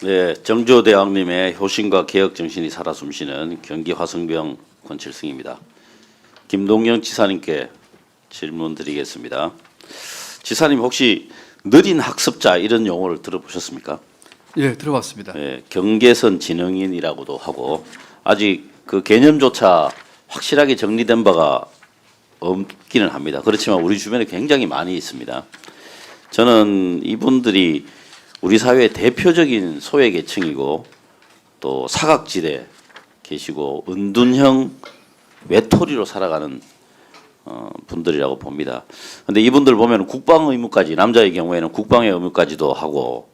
네, 정조대왕님의 효신과 개혁 정신이 살아 숨쉬는 경기 화성병 권칠승입니다. 김동영 지사님께 질문 드리겠습니다. 지사님 혹시 느린 학습자 이런 용어를 들어보셨습니까? 예, 들어봤습니다. 네, 경계선 지능인이라고도 하고 아직 그 개념조차 확실하게 정리된 바가 없기는 합니다. 그렇지만 우리 주변에 굉장히 많이 있습니다. 저는 이분들이 우리 사회의 대표적인 소외계층이고 또 사각지대 계시고 은둔형 외톨이로 살아가는 분들이라고 봅니다. 그런데 이분들 보면 국방 의무까지, 남자의 경우에는 국방의 의무까지도 하고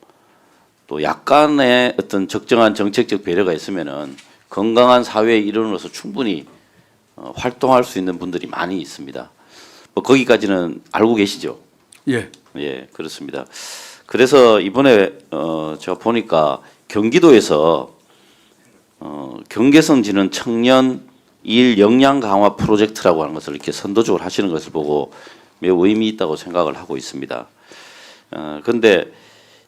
또 약간의 어떤 적정한 정책적 배려가 있으면은 건강한 사회의 일원으로서 충분히 활동할 수 있는 분들이 많이 있습니다. 뭐 거기까지는 알고 계시죠? 예, 예, 그렇습니다. 그래서 이번에 제가 보니까 경기도에서 경계선 지능 청년 일 역량 강화 프로젝트라고 하는 것을 이렇게 선도적으로 하시는 것을 보고 매우 의미 있다고 생각을 하고 있습니다. 그런데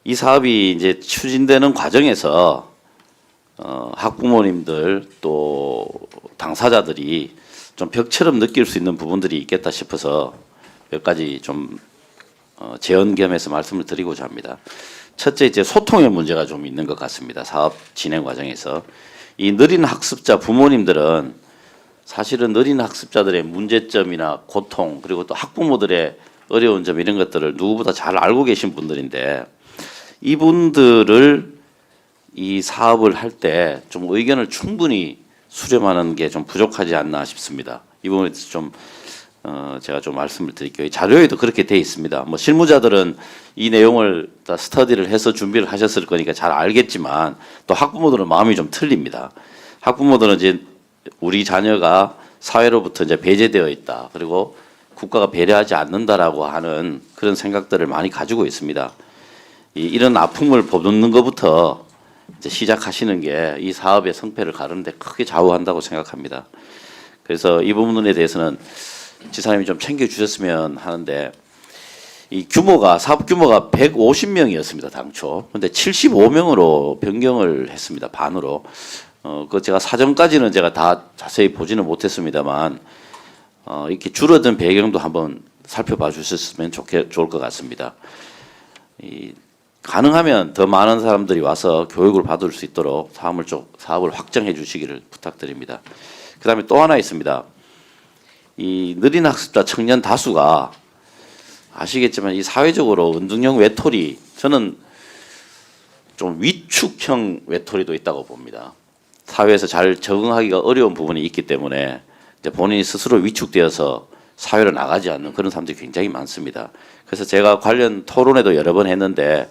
이 사업이 이제 추진되는 과정에서 학부모님들 또 당사자들이 좀 벽처럼 느낄 수 있는 부분들이 있겠다 싶어서 몇 가지 좀 재연 겸해서 말씀을 드리고자 합니다. 첫째, 이제 소통의 문제가 좀 있는 것 같습니다. 사업 진행 과정에서 이 느린 학습자 부모님들은 사실은 느린 학습자들의 문제점이나 고통 그리고 또 학부모들의 어려운 점 이런 것들을 누구보다 잘 알고 계신 분들인데 이분들을 이 사업을 할 때 좀 의견을 충분히 수렴하는 게 좀 부족하지 않나 싶습니다. 이 부분에 대해서 좀 제가 좀 말씀을 드릴게요. 자료에도 그렇게 돼 있습니다. 뭐 실무자들은 이 내용을 다 스터디를 해서 준비를 하셨을 거니까 잘 알겠지만 또 학부모들은 마음이 좀 틀립니다. 학부모들은 이제 우리 자녀가 사회로부터 이제 배제되어 있다. 그리고 국가가 배려하지 않는다라고 하는 그런 생각들을 많이 가지고 있습니다. 이런 아픔을 보듬는 것부터 이제 시작하시는 게 이 사업의 성패를 가르는데 크게 좌우한다고 생각합니다. 그래서 이 부분에 대해서는 지사님이 좀 챙겨주셨으면 하는데 이 규모가 사업 규모가 150명이었습니다 당초. 그런데 75명으로 변경을 했습니다 반으로. 그 제가 사전까지는 제가 다 자세히 보지는 못했습니다만 이렇게 줄어든 배경도 한번 살펴봐 주셨으면 좋을 것 같습니다. 가능하면 더 많은 사람들이 와서 교육을 받을 수 있도록 사업을 확장해 주시기를 부탁드립니다. 그다음에 또 하나 있습니다. 이 느린 학습자 청년 다수가 아시겠지만 이 사회적으로 은둔형 외톨이 저는 좀 위축형 외톨이도 있다고 봅니다. 사회에서 잘 적응하기가 어려운 부분이 있기 때문에 이제 본인이 스스로 위축되어서 사회로 나가지 않는 그런 사람들이 굉장히 많습니다. 그래서 제가 관련 토론회도 여러 번 했는데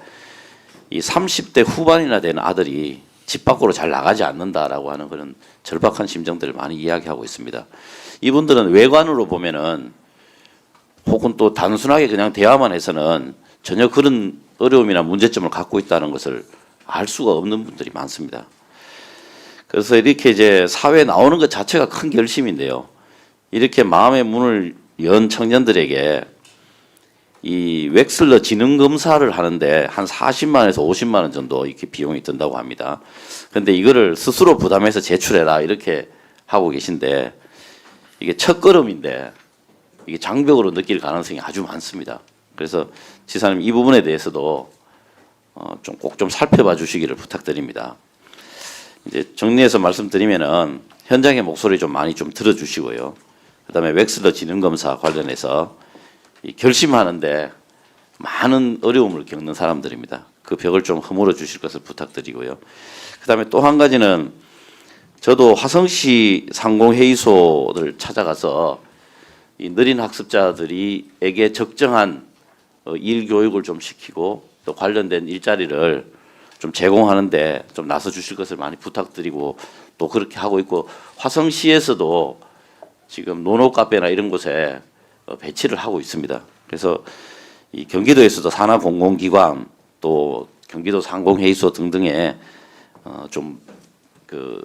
이 30대 후반이나 되는 아들이 집 밖으로 잘 나가지 않는다라고 하는 그런 절박한 심정들을 많이 이야기하고 있습니다. 이분들은 외관으로 보면은 혹은 또 단순하게 그냥 대화만 해서는 전혀 그런 어려움이나 문제점을 갖고 있다는 것을 알 수가 없는 분들이 많습니다. 그래서 이렇게 이제 사회에 나오는 것 자체가 큰 결심인데요. 이렇게 마음의 문을 연 청년들에게 이 웩슬러 지능 검사를 하는데 한 40만 원에서 50만 원 정도 이렇게 비용이 든다고 합니다. 그런데 이거를 스스로 부담해서 제출해라 이렇게 하고 계신데 이게 첫걸음인데 이게 장벽으로 느낄 가능성이 아주 많습니다. 그래서 지사님 이 부분에 대해서도 좀 꼭 좀 살펴봐 주시기를 부탁드립니다. 이제 정리해서 말씀드리면은 현장의 목소리 좀 많이 좀 들어주시고요. 그다음에 웩슬러 지능 검사 관련해서 이 결심하는데 많은 어려움을 겪는 사람들입니다. 그 벽을 좀 허물어 주실 것을 부탁드리고요. 그다음에 또 한 가지는 저도 화성시 상공회의소를 찾아가서 이 느린 학습자들에게 적정한 일 교육을 좀 시키고 또 관련된 일자리를 좀 제공하는데 좀 나서 주실 것을 많이 부탁드리고 또 그렇게 하고 있고 화성시에서도 지금 노노 카페나 이런 곳에 배치를 하고 있습니다. 그래서 이 경기도에서도 산하 공공기관 또 경기도 상공회의소 등등에 좀 그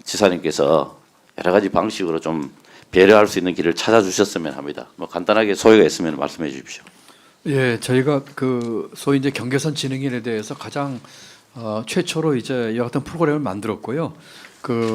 지사님께서 여러 가지 방식으로 좀 배려할 수 있는 길을 찾아주셨으면 합니다. 뭐 간단하게 소회가 있으면 말씀해 주십시오. 예, 저희가 그 소위 이제 경계선 진흥인에 대해서 가장 최초로 이제 이와 같은 프로그램을 만들었고요.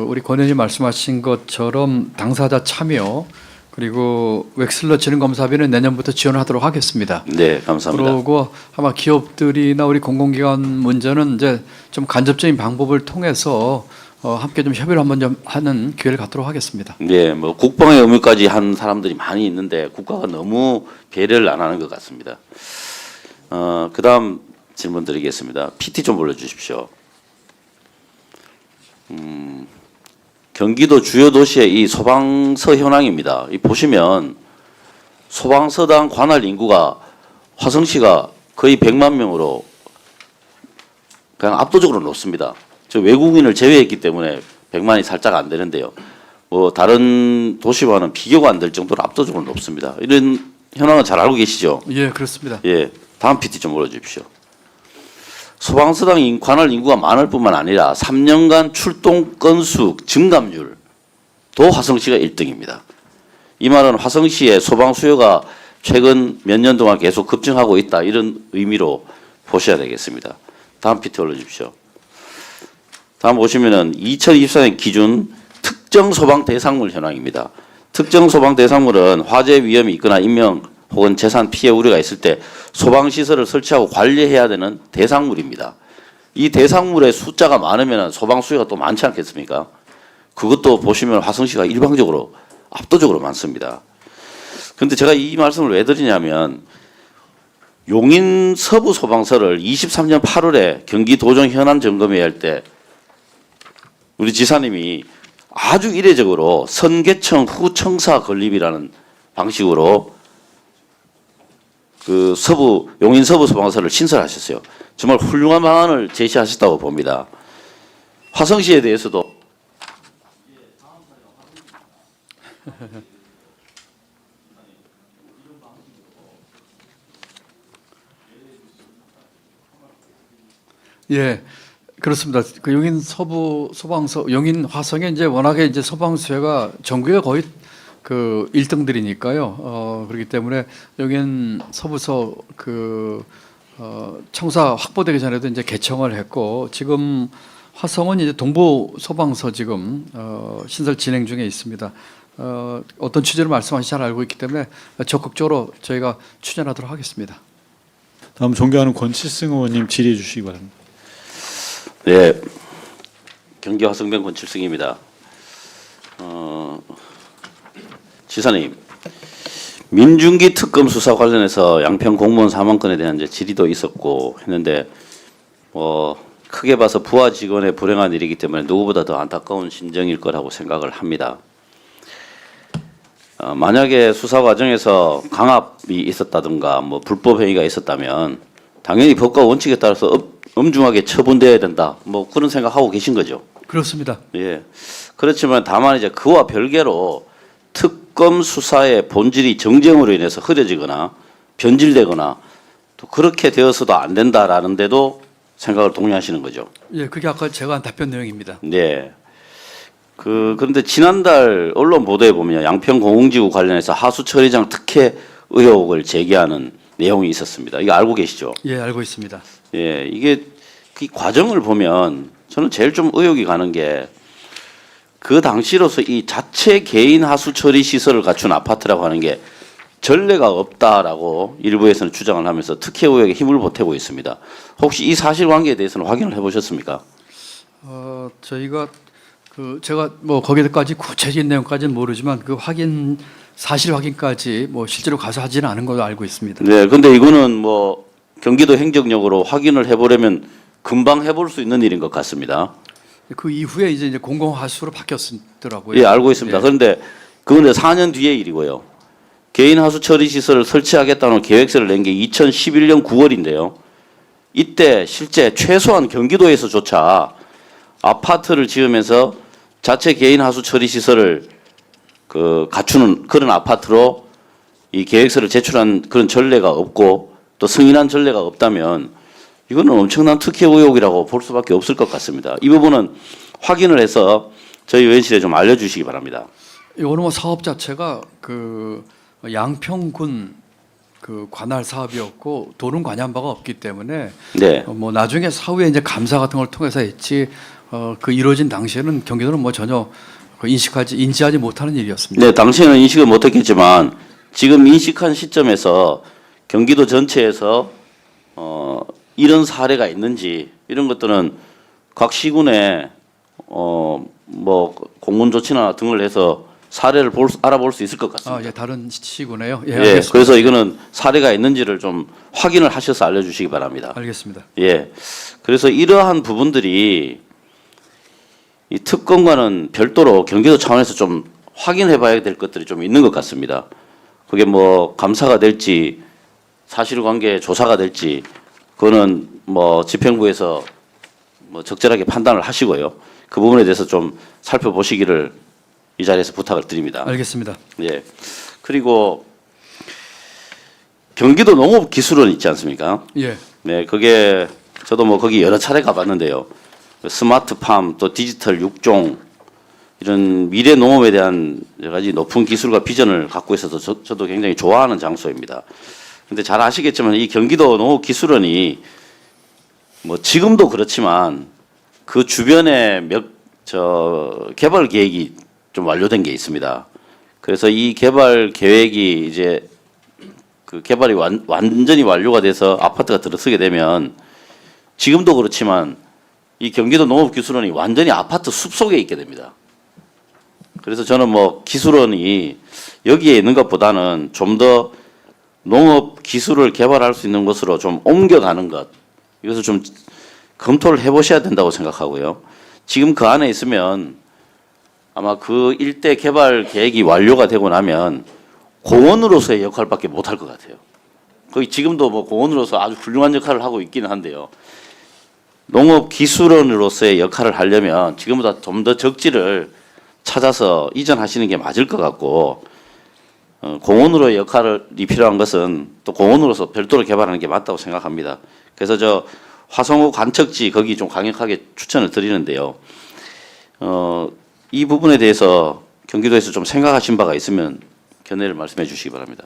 우리 권 의원님 말씀하신 것처럼 당사자 참여 그리고 웩슬러 진행 검사비는 내년부터 지원하도록 하겠습니다. 네, 감사합니다. 그리고 아마 기업들이나 우리 공공기관 문제는 이제 좀 간접적인 방법을 통해서 함께 좀 협의를 한번 좀 하는 기회를 갖도록 하겠습니다. 네, 뭐 국방의 의무까지 한 사람들이 많이 있는데 국가가 너무 배려를 안 하는 것 같습니다. 그다음 질문 드리겠습니다. PT 좀 올려주십시오. 경기도 주요 도시의 이 소방서 현황입니다. 이 보시면 소방서당 관할 인구가 화성시가 거의 100만 명으로 그냥 압도적으로 높습니다. 저 외국인을 제외했기 때문에 100만이 살짝 안 되는데요. 뭐 다른 도시와는 비교가 안 될 정도로 압도적으로 높습니다. 이런 현황은 잘 알고 계시죠? 예, 그렇습니다. 예, 다음 PT 좀 올려주십시오. 소방서당 관할 인구가 많을 뿐만 아니라 3년간 출동 건수 증감률도 화성시가 1등입니다. 이 말은 화성시의 소방 수요가 최근 몇 년 동안 계속 급증하고 있다 이런 의미로 보셔야 되겠습니다. 다음 PT 올려주십시오. 다음 보시면은 2024년 기준 특정 소방 대상물 현황입니다. 특정 소방 대상물은 화재 위험이 있거나 인명 혹은 재산 피해 우려가 있을 때 소방시설을 설치하고 관리해야 되는 대상물입니다. 이 대상물의 숫자가 많으면 소방 수요가 또 많지 않겠습니까? 그것도 보시면 화성시가 일방적으로 압도적으로 많습니다. 그런데 제가 이 말씀을 왜 드리냐면 용인 서부 소방서를 23년 8월에 경기 도정 현안 점검회의 할 때 우리 지사님이 아주 이례적으로 선계청 후청사 건립이라는 방식으로 그 용인 서부 소방서를 신설하셨어요. 정말 훌륭한 방안을 제시하셨다고 봅니다. 화성시에 대해서도 예, 그렇습니다. 그 용인 서부 소방서, 용인 화성에 이제 워낙에 이제 소방수혜가 전국에 거의 그 1등들이니까요. 그렇기 때문에 용인 서부서 청사 확보되기 전에도 이제 개청을 했고 지금 화성은 이제 동부 소방서 지금 신설 진행 중에 있습니다. 어떤 취지로 말씀하시는지 잘 알고 있기 때문에 적극적으로 저희가 추진하도록 하겠습니다. 다음 존경하는 권칠승 의원님 질의해 주시기 바랍니다. 네, 경기 화성병 권칠승입니다. 지사님, 민중기 특검 수사 관련해서 양평 공무원 사망건에 대한 이제 질의도 있었고 했는데 크게 봐서 부하 직원의 불행한 일이기 때문에 누구보다 더 안타까운 심정일 거라고 생각을 합니다. 만약에 수사 과정에서 강압이 있었다든가 뭐 불법 행위가 있었다면 당연히 법과 원칙에 따라서 엄중하게 처분돼야 된다. 뭐 그런 생각하고 계신 거죠. 그렇습니다. 예. 그렇지만 다만 이제 그와 별개로 특검 수사의 본질이 정쟁으로 인해서 흐려지거나 변질되거나 또 그렇게 되어서도 안 된다라는 데도 생각을 동의하시는 거죠. 예, 그게 아까 제가 한 답변 내용입니다. 네. 그런데 지난달 언론 보도에 보면 양평 공공지구 관련해서 하수 처리장 특혜 의혹을 제기하는 내용이 있었습니다. 이거 알고 계시죠? 예, 알고 있습니다. 예, 이게 그 과정을 보면 저는 제일 좀 의혹이 가는 게 그 당시로서 이 자체 개인 하수 처리 시설을 갖춘 아파트라고 하는 게 전례가 없다라고 일부에서는 주장을 하면서 특혜 의혹에 힘을 보태고 있습니다. 혹시 이 사실관계에 대해서는 확인을 해보셨습니까? 저희가 제가 뭐 거기까지 구체적인 내용까지는 모르지만 그 사실 확인까지 뭐 실제로 가서 하지는 않은 걸로 알고 있습니다. 네, 근데 이거는 뭐 경기도 행정력으로 확인을 해보려면 금방 해볼 수 있는 일인 것 같습니다. 그 이후에 이제 공공하수로 바뀌었더라고요. 예, 알고 있습니다. 예. 그런데 그건 4년 뒤의 일이고요. 개인 하수 처리 시설을 설치하겠다는 계획서를 낸 게 2011년 9월인데요. 이때 실제 최소한 경기도에서조차 아파트를 지으면서 자체 개인 하수 처리 시설을 갖추는 그런 아파트로 이 계획서를 제출한 그런 전례가 없고 또 승인한 전례가 없다면 이거는 엄청난 특혜 의혹이라고 볼 수밖에 없을 것 같습니다. 이 부분은 확인을 해서 저희 의원실에 좀 알려주시기 바랍니다. 이거는 뭐 사업 자체가 양평군 그 관할 사업이었고 돈은 관여한 바가 없기 때문에 네. 뭐 나중에 사후에 이제 감사 같은 걸 통해서 했지 그 이루어진 당시에는 경기도는 뭐 전혀 그 인지하지 못하는 일이었습니다. 네, 당시에는 인식을 못했겠지만 지금 인식한 시점에서 경기도 전체에서 이런 사례가 있는지 이런 것들은 각 시군에 뭐 공문 조치나 등을 해서 사례를 알아볼 수 있을 것 같습니다. 예, 다른 시군에요. 예, 예, 알겠습니다. 그래서 이거는 사례가 있는지를 좀 확인을 하셔서 알려주시기 바랍니다. 알겠습니다. 예, 그래서 이러한 부분들이 이 특검과는 별도로 경기도 차원에서 좀 확인해봐야 될 것들이 좀 있는 것 같습니다. 그게 뭐 감사가 될지 사실관계 조사가 될지 그거는 뭐 집행부에서 뭐 적절하게 판단을 하시고요. 그 부분에 대해서 좀 살펴보시기를 이 자리에서 부탁을 드립니다. 알겠습니다. 예. 그리고 경기도 농업기술원 있지 않습니까? 예. 네, 그게 저도 뭐 거기 여러 차례 가봤는데요. 스마트팜 또 디지털 육종 이런 미래 농업에 대한 여러 가지 높은 기술과 비전을 갖고 있어서 저도 굉장히 좋아하는 장소입니다. 근데 잘 아시겠지만 이 경기도 농업기술원이 뭐 지금도 그렇지만 그 주변에 개발 계획이 좀 완료된 게 있습니다. 그래서 이 개발 계획이 이제 그 개발이 완전히 완료가 돼서 아파트가 들어서게 되면 지금도 그렇지만 이 경기도 농업기술원이 완전히 아파트 숲속에 있게 됩니다. 그래서 저는 뭐 기술원이 여기에 있는 것보다는 좀 더 농업 기술을 개발할 수 있는 곳으로 좀 옮겨가는 것, 이것을 좀 검토를 해보셔야 된다고 생각하고요. 지금 그 안에 있으면 아마 그 일대 개발 계획이 완료가 되고 나면 공원으로서의 역할밖에 못할 것 같아요. 거기 지금도 뭐 공원으로서 아주 훌륭한 역할을 하고 있기는 한데요. 농업기술원으로서의 역할을 하려면 지금보다 좀 더 적지를 찾아서 이전하시는 게 맞을 것 같고, 공원으로의 역할이 필요한 것은 또 공원으로서 별도로 개발하는 게 맞다고 생각합니다. 그래서 저 화성호 관측지 거기 좀 강력하게 추천을 드리는데요. 이 부분에 대해서 경기도에서 좀 생각하신 바가 있으면 견해를 말씀해 주시기 바랍니다.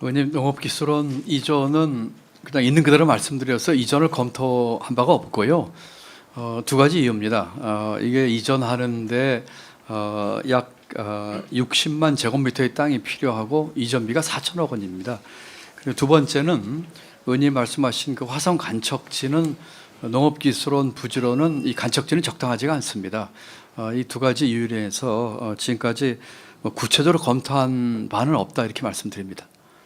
의원님, 농업기술원 이전은 그냥 있는 그대로 말씀드려서 이전을 검토한 바가 없고요. 두 가지 이유입니다. 이게 이전하는데 약 60만 제곱미터의 땅이 필요하고 이전비가 4천억 원입니다. 그리고 두 번째는 의원님 말씀하신 그 화성 간척지는 농업기술원 부지로는 이 간척지는 적당하지가 않습니다. 이 두 가지 이유로 해서 지금까지 구체적으로 검토한 바는 없다 이렇게 말씀드립니다.